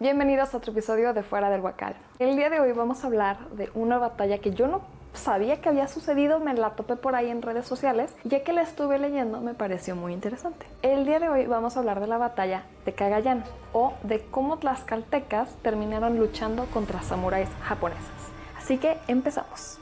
Bienvenidos a otro episodio de Fuera del Huacal. El día de hoy vamos a hablar de una batalla que yo no sabía que había sucedido, me la topé por ahí en redes sociales, y ya que la estuve leyendo me pareció muy interesante. El día de hoy vamos a hablar de la batalla de Cagayán, o de cómo tlaxcaltecas terminaron luchando contra samuráis japoneses. Así que empezamos.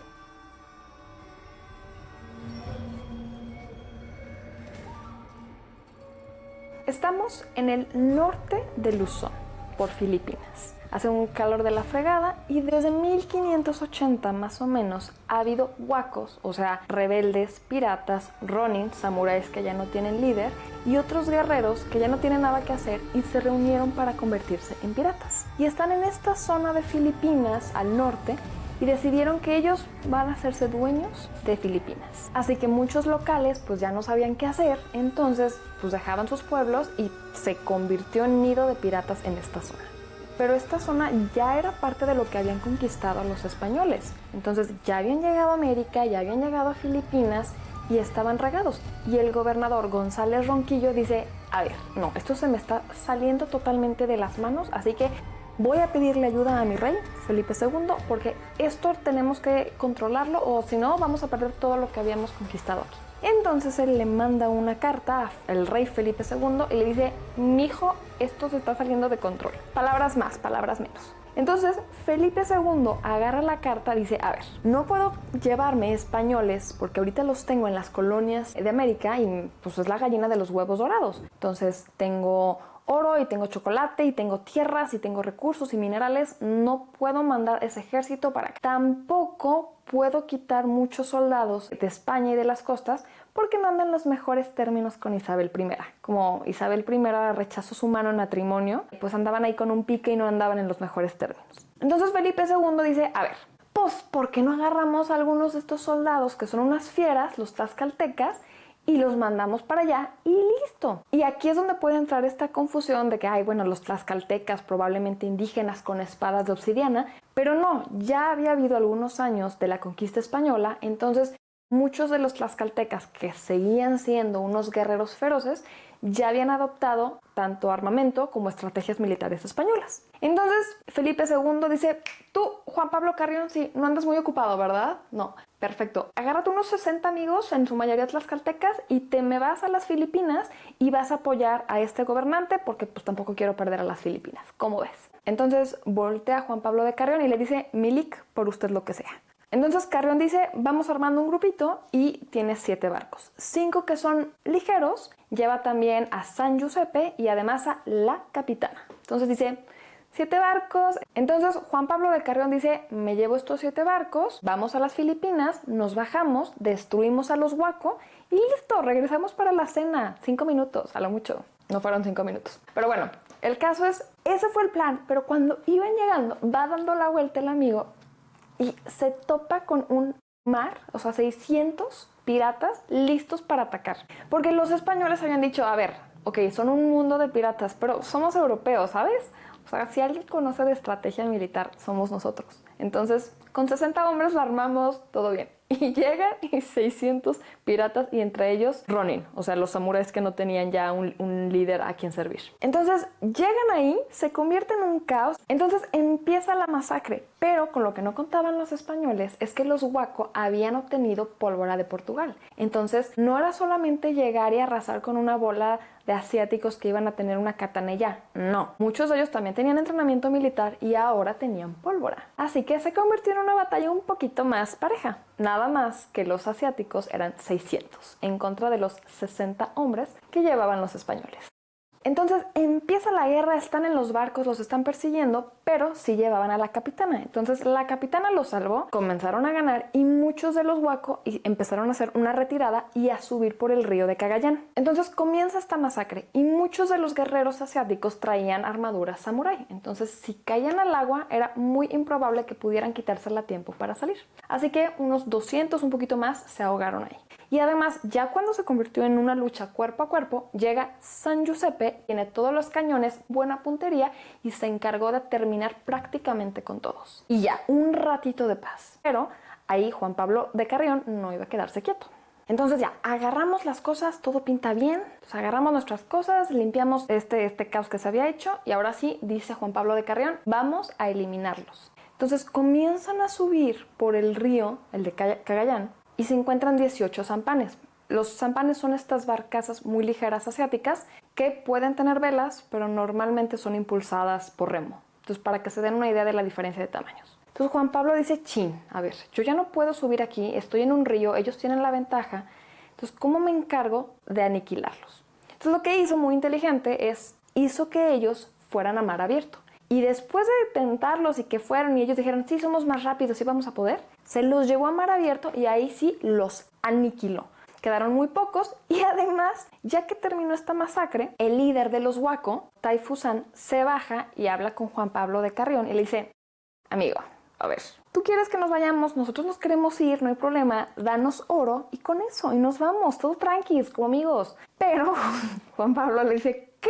Estamos en el norte de Luzón, por Filipinas. Hace un calor de la fregada y desde 1580 más o menos ha habido huacos, o sea, rebeldes, piratas, ronin, samuráis que ya no tienen líder, y otros guerreros que ya no tienen nada que hacer y se reunieron para convertirse en piratas. Y están en esta zona de Filipinas, al norte, y decidieron que ellos van a hacerse dueños de Filipinas. Así que muchos locales pues ya no sabían qué hacer, entonces pues dejaban sus pueblos y se convirtió en nido de piratas en esta zona. Pero esta zona ya era parte de lo que habían conquistado los españoles. Entonces ya habían llegado a América, ya habían llegado a Filipinas y estaban regados. Y el gobernador González Ronquillo dice, a ver, no, esto se me está saliendo totalmente de las manos, así que voy a pedirle ayuda a mi rey, Felipe II, porque esto tenemos que controlarlo o si no vamos a perder todo lo que habíamos conquistado aquí. Entonces él le manda una carta al rey Felipe II y le dice, mijo, esto se está saliendo de control. Palabras más, palabras menos. Entonces Felipe II agarra la carta y dice, a ver, no puedo llevarme españoles porque ahorita los tengo en las colonias de América y pues es la gallina de los huevos dorados. Entonces tengo oro y tengo chocolate y tengo tierras y tengo recursos y minerales, no puedo mandar ese ejército para acá. Tampoco puedo quitar muchos soldados de España y de las costas porque no andan en los mejores términos con Isabel I. Como Isabel I rechazó su mano en matrimonio, pues andaban ahí con un pique y no andaban en los mejores términos. Entonces Felipe II dice, a ver, pues ¿por qué no agarramos a algunos de estos soldados que son unas fieras, los tlaxcaltecas, y los mandamos para allá y listo? Y aquí es donde puede entrar esta confusión de que, ay, bueno, los tlaxcaltecas probablemente indígenas con espadas de obsidiana, pero no, ya había habido algunos años de la conquista española, entonces muchos de los tlaxcaltecas que seguían siendo unos guerreros feroces ya habían adoptado tanto armamento como estrategias militares españolas. Entonces Felipe II dice, tú, Juan Pablo Carrión, sí, no andas muy ocupado, ¿verdad? No, perfecto. Agárrate unos 60 amigos, en su mayoría tlaxcaltecas, y te me vas a las Filipinas y vas a apoyar a este gobernante porque pues tampoco quiero perder a las Filipinas. ¿Cómo ves? Entonces voltea a Juan Pablo de Carrión y le dice, Milik, por usted lo que sea. Entonces Carrión dice, vamos armando un grupito y tiene 7 barcos. 5 que son ligeros, lleva también a San Giuseppe y además a la capitana. Entonces dice, 7 barcos. Entonces Juan Pablo de Carrión dice, me llevo estos 7 barcos, vamos a las Filipinas, nos bajamos, destruimos a los huaco y listo, regresamos para la cena. 5 minutos, a lo mucho. No fueron 5 minutos. Pero bueno, el caso es, ese fue el plan, pero cuando iban llegando, va dando la vuelta el amigo y se topa con un mar, o sea, 600 piratas listos para atacar. Porque los españoles habían dicho, a ver, ok, son un mundo de piratas, pero somos europeos, ¿sabes? O sea, si alguien conoce de estrategia militar, somos nosotros. Entonces, con 60 hombres la armamos, todo bien. Y llegan y 600 piratas y entre ellos ronin, o sea, los samuráis que no tenían ya un líder a quien servir. Entonces llegan ahí, se convierte en un caos, entonces empieza la masacre. Pero con lo que no contaban los españoles es que los huaco habían obtenido pólvora de Portugal. Entonces no era solamente llegar y arrasar con una bola de asiáticos que iban a tener una katana ya. No, muchos de ellos también tenían entrenamiento militar y ahora tenían pólvora. Así que se convirtió en una batalla un poquito más pareja. Nada más que los asiáticos eran 600 en contra de los 60 hombres que llevaban los españoles. Entonces empieza la guerra, están en los barcos, los están persiguiendo, pero sí llevaban a la capitana. Entonces la capitana los salvó, comenzaron a ganar y muchos de los huaco empezaron a hacer una retirada y a subir por el río de Cagayán. Entonces comienza esta masacre y muchos de los guerreros asiáticos traían armaduras samurái. Entonces si caían al agua era muy improbable que pudieran quitársela a tiempo para salir. Así que unos 200, un poquito más, se ahogaron ahí. Y además, ya cuando se convirtió en una lucha cuerpo a cuerpo, llega San Giuseppe, tiene todos los cañones, buena puntería y se encargó de terminar prácticamente con todos. Y ya, un ratito de paz. Pero ahí Juan Pablo de Carrión no iba a quedarse quieto. Entonces ya, agarramos las cosas, todo pinta bien, entonces agarramos nuestras cosas, limpiamos este caos que se había hecho y ahora sí, dice Juan Pablo de Carrión, vamos a eliminarlos. Entonces comienzan a subir por el río, el de Cagayán, y se encuentran 18 sampanes. Los sampanes son estas barcazas muy ligeras asiáticas que pueden tener velas, pero normalmente son impulsadas por remo. Entonces, para que se den una idea de la diferencia de tamaños. Entonces Juan Pablo dice, chin, a ver, yo ya no puedo subir aquí, estoy en un río, ellos tienen la ventaja, entonces ¿cómo me encargo de aniquilarlos? Entonces lo que hizo muy inteligente es, hizo que ellos fueran a mar abierto. Y después de tentarlos y que fueran y ellos dijeron, sí, somos más rápidos, sí vamos a poder, se los llevó a mar abierto y ahí sí los aniquiló. Quedaron muy pocos y además, ya que terminó esta masacre, el líder de los Wako, Taifusan, se baja y habla con Juan Pablo de Carrión y le dice, amigo, a ver, tú quieres que nos vayamos, nosotros nos queremos ir, no hay problema, danos oro y con eso, y nos vamos, todos tranquilos, como amigos. Pero Juan Pablo le dice, ¿qué?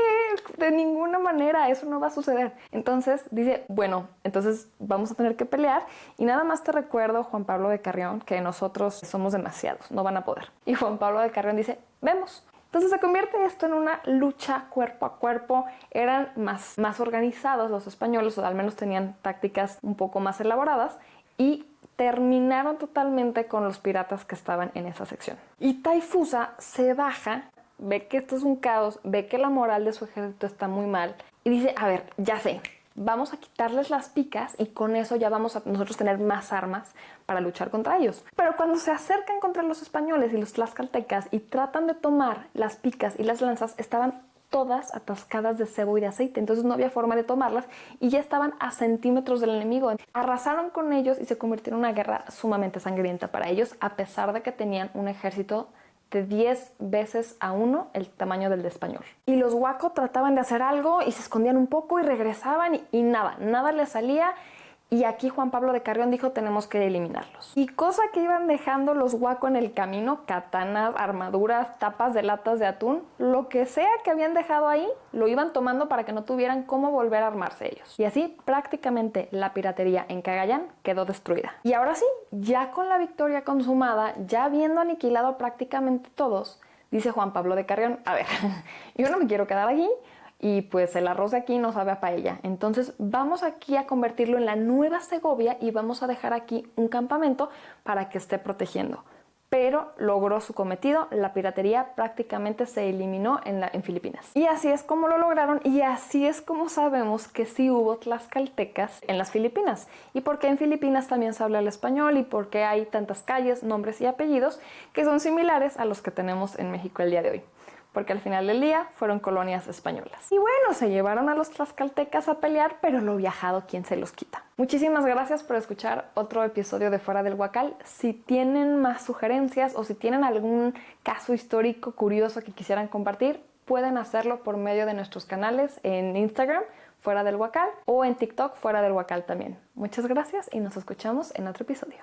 De ninguna manera, eso no va a suceder. Entonces dice, bueno, entonces vamos a tener que pelear y nada más te recuerdo, Juan Pablo de Carrión, que nosotros somos demasiados, no van a poder. Y Juan Pablo de Carrión dice, vemos. Entonces se convierte esto en una lucha cuerpo a cuerpo. Eran más organizados los españoles, o al menos tenían tácticas un poco más elaboradas, y terminaron totalmente con los piratas que estaban en esa sección. Y Taifusa se baja, ve que esto es un caos, ve que la moral de su ejército está muy mal, y dice, a ver, ya sé, vamos a quitarles las picas y con eso ya vamos a nosotros tener más armas para luchar contra ellos. Pero cuando se acercan contra los españoles y los tlaxcaltecas y tratan de tomar las picas y las lanzas, estaban todas atascadas de cebo y de aceite, entonces no había forma de tomarlas y ya estaban a centímetros del enemigo. Arrasaron con ellos y se convirtió en una guerra sumamente sangrienta para ellos, a pesar de que tenían un ejército de 10 veces a 1 el tamaño del de español. Y los Wako trataban de hacer algo y se escondían un poco y regresaban y nada les salía. Y aquí Juan Pablo de Carrión dijo, tenemos que eliminarlos. Y cosa que iban dejando los Wako en el camino, katanas, armaduras, tapas de latas de atún, lo que sea que habían dejado ahí, lo iban tomando para que no tuvieran cómo volver a armarse ellos. Y así prácticamente la piratería en Cagayán quedó destruida. Y ahora sí, ya con la victoria consumada, ya habiendo aniquilado prácticamente todos, dice Juan Pablo de Carrión, a ver, yo no me quiero quedar aquí, y pues el arroz de aquí no sabe a paella. Entonces vamos aquí a convertirlo en la Nueva Segovia y vamos a dejar aquí un campamento para que esté protegiendo. Pero logró su cometido, la piratería prácticamente se eliminó en Filipinas. Y así es como lo lograron y así es como sabemos que sí hubo tlaxcaltecas en las Filipinas. Y porque en Filipinas también se habla el español y porque hay tantas calles, nombres y apellidos que son similares a los que tenemos en México el día de hoy. Porque al final del día fueron colonias españolas. Y bueno, se llevaron a los tlaxcaltecas a pelear, pero lo viajado, ¿quién se los quita? Muchísimas gracias por escuchar otro episodio de Fuera del Huacal. Si tienen más sugerencias o si tienen algún caso histórico curioso que quisieran compartir, pueden hacerlo por medio de nuestros canales en Instagram, Fuera del Huacal, o en TikTok, Fuera del Huacal también. Muchas gracias y nos escuchamos en otro episodio.